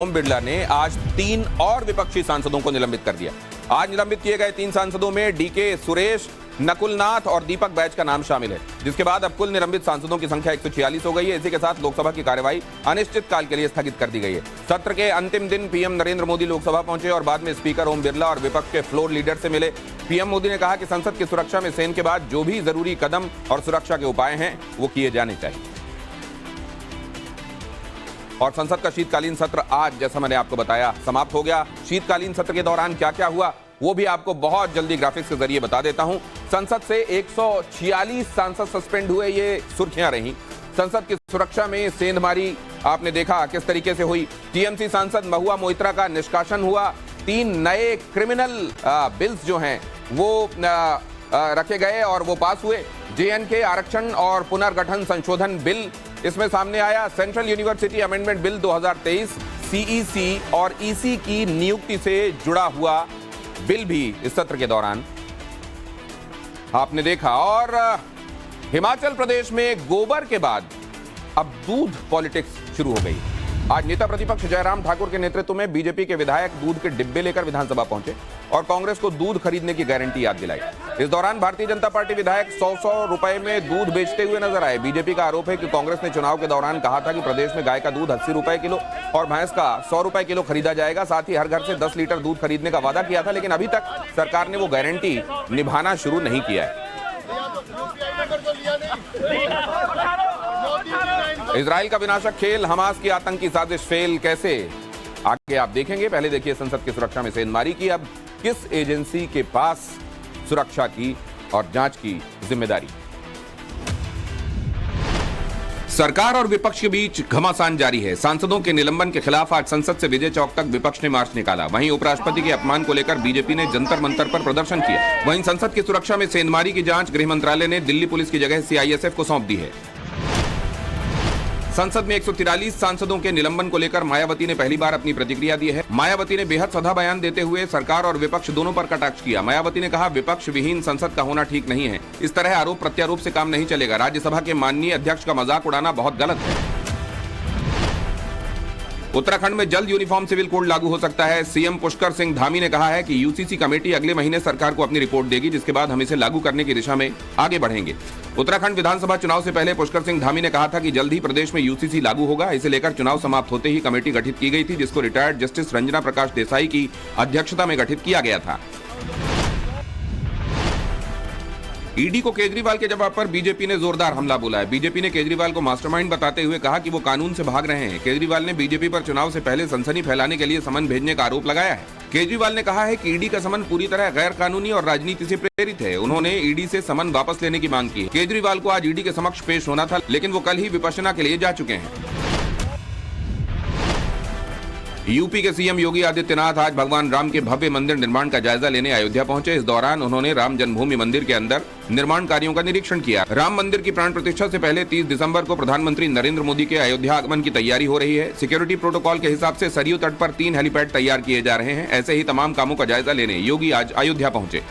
ओम बिरला ने आज 3 और विपक्षी सांसदों को निलंबित कर दिया। आज निलंबित किए गए 3 सांसदों में डीके सुरेश, नकुल नाथ और दीपक बैज का नाम शामिल है, जिसके बाद अब कुल निलंबित सांसदों की संख्या 146 हो गई है। इसी के साथ लोकसभा की कार्यवाही अनिश्चित काल के लिए स्थगित कर दी गई है। सत्र के अंतिम दिन पीएम नरेंद्र मोदी लोकसभा पहुंचे और बाद में स्पीकर ओम बिरला और विपक्ष के फ्लोर लीडर से मिले। पीएम मोदी ने कहा कि संसद की सुरक्षा में सेना के बाद जो भी जरूरी कदम और सुरक्षा के उपाय हैं वो किए जाने चाहिए। और संसद का शीतकालीन सत्र आज, जैसा मैंने आपको बताया, समाप्त हो गया। शीतकालीन सत्र के दौरान क्या क्या हुआ वो भी आपको बहुत जल्दी ग्राफिक्स के जरिए बता देता हूं। संसद से 146 सांसद सस्पेंड हुए, ये सुर्खियां रही। संसद की सुरक्षा में सेंधमारी आपने देखा किस तरीके से हुई। टीएमसी सांसद महुआ मोइत्रा का निष्कासन हुआ। 3 नए क्रिमिनल बिल्स जो हैं वो रखे गए और वो पास हुए। जेएनके आरक्षण और पुनर्गठन संशोधन बिल इसमें सामने आया। Central university amendment bill 2023 CEC और ईसी की नियुक्ति से जुड़ा हुआ बिल भी इस सत्र के दौरान आपने देखा। और हिमाचल प्रदेश में गोबर के बाद अब दूध पॉलिटिक्स शुरू हो गई। आज नेता प्रतिपक्ष जयराम ठाकुर के नेतृत्व में बीजेपी के विधायक दूध के डिब्बे लेकर विधानसभा पहुंचे और कांग्रेस को दूध खरीदने की गारंटी याद दिलाई। इस दौरान भारतीय जनता पार्टी विधायक 100 रुपए में दूध बेचते हुए नजर आए। बीजेपी का आरोप है कि कांग्रेस ने चुनाव के दौरान कहा था कि प्रदेश में गाय का दूध 80 रुपए किलो और भैंस का 100 रुपए किलो खरीदा जाएगा। साथ ही हर घर से 10 लीटर दूध खरीदने का वादा किया था, लेकिन अभी तक सरकार ने वो गारंटी निभाना शुरू नहीं किया है। इजराइल का विनाशक खेल, हमास की आतंकी साजिश फेल, कैसे आगे आप देखेंगे। पहले देखिए संसद की सुरक्षा में सेंधमारी की अब किस एजेंसी के पास सुरक्षा की और जांच की जिम्मेदारी। सरकार और विपक्ष के बीच घमासान जारी है। सांसदों के निलंबन के खिलाफ आज संसद से विजय चौक तक विपक्ष ने मार्च निकाला। वहीं उपराष्ट्रपति के अपमान को लेकर बीजेपी ने जंतर मंतर पर प्रदर्शन किया। वहीं संसद की सुरक्षा में सेंधमारी की जांच गृह मंत्रालय ने दिल्ली पुलिस की जगह सीआईएसएफ को सौंप दी है। संसद में 143 सांसदों के निलंबन को लेकर मायावती ने पहली बार अपनी प्रतिक्रिया दी है। मायावती ने बेहद सधा बयान देते हुए सरकार और विपक्ष दोनों पर कटाक्ष किया। मायावती ने कहा, विपक्ष विहीन संसद का होना ठीक नहीं है। इस तरह आरोप प्रत्यारोप से काम नहीं चलेगा। राज्यसभा के माननीय अध्यक्ष का मजाक उड़ाना बहुत गलत है। उत्तराखंड में जल्द यूनिफॉर्म सिविल कोड लागू हो सकता है। सीएम पुष्कर सिंह धामी ने कहा है कि यूसीसी कमेटी अगले महीने सरकार को अपनी रिपोर्ट देगी, जिसके बाद हम इसे लागू करने की दिशा में आगे बढ़ेंगे। उत्तराखंड विधानसभा चुनाव से पहले पुष्कर सिंह धामी ने कहा था कि जल्द ही प्रदेश में यूसीसी लागू होगा। इसे लेकर चुनाव समाप्त होते ही कमेटी गठित की गई थी, जिसको रिटायर्ड जस्टिस रंजना प्रकाश देसाई की अध्यक्षता में गठित किया गया था। ईडी को केजरीवाल के जवाब पर बीजेपी ने जोरदार हमला बोला है। बीजेपी ने केजरीवाल को मास्टरमाइंड बताते हुए कहा कि वो कानून से भाग रहे हैं। केजरीवाल ने बीजेपी पर चुनाव से पहले सनसनी फैलाने के लिए समन भेजने का आरोप लगाया है। केजरीवाल ने कहा है कि ईडी का समन पूरी तरह गैर कानूनी और राजनीति से प्रेरित है। उन्होंने ईडी से समन वापस लेने की मांग की है। केजरीवाल को आज ईडी के समक्ष पेश होना था, लेकिन वो कल ही विपश्यना के लिए जा चुके हैं। यूपी के सीएम योगी आदित्यनाथ आज भगवान राम के भव्य मंदिर निर्माण का जायजा लेने अयोध्या पहुंचे। इस दौरान उन्होंने राम जन्मभूमि मंदिर के अंदर निर्माण कार्यों का निरीक्षण किया। राम मंदिर की प्राण प्रतिष्ठा से पहले 30 दिसंबर को प्रधानमंत्री नरेंद्र मोदी के अयोध्या आगमन की तैयारी हो रही है। सिक्योरिटी प्रोटोकॉल के हिसाब से सरयू तट पर 3 हेलीपैड तैयार किए जा रहे हैं। ऐसे ही तमाम कामों का जायजा लेने योगी आज अयोध्या पहुंचे।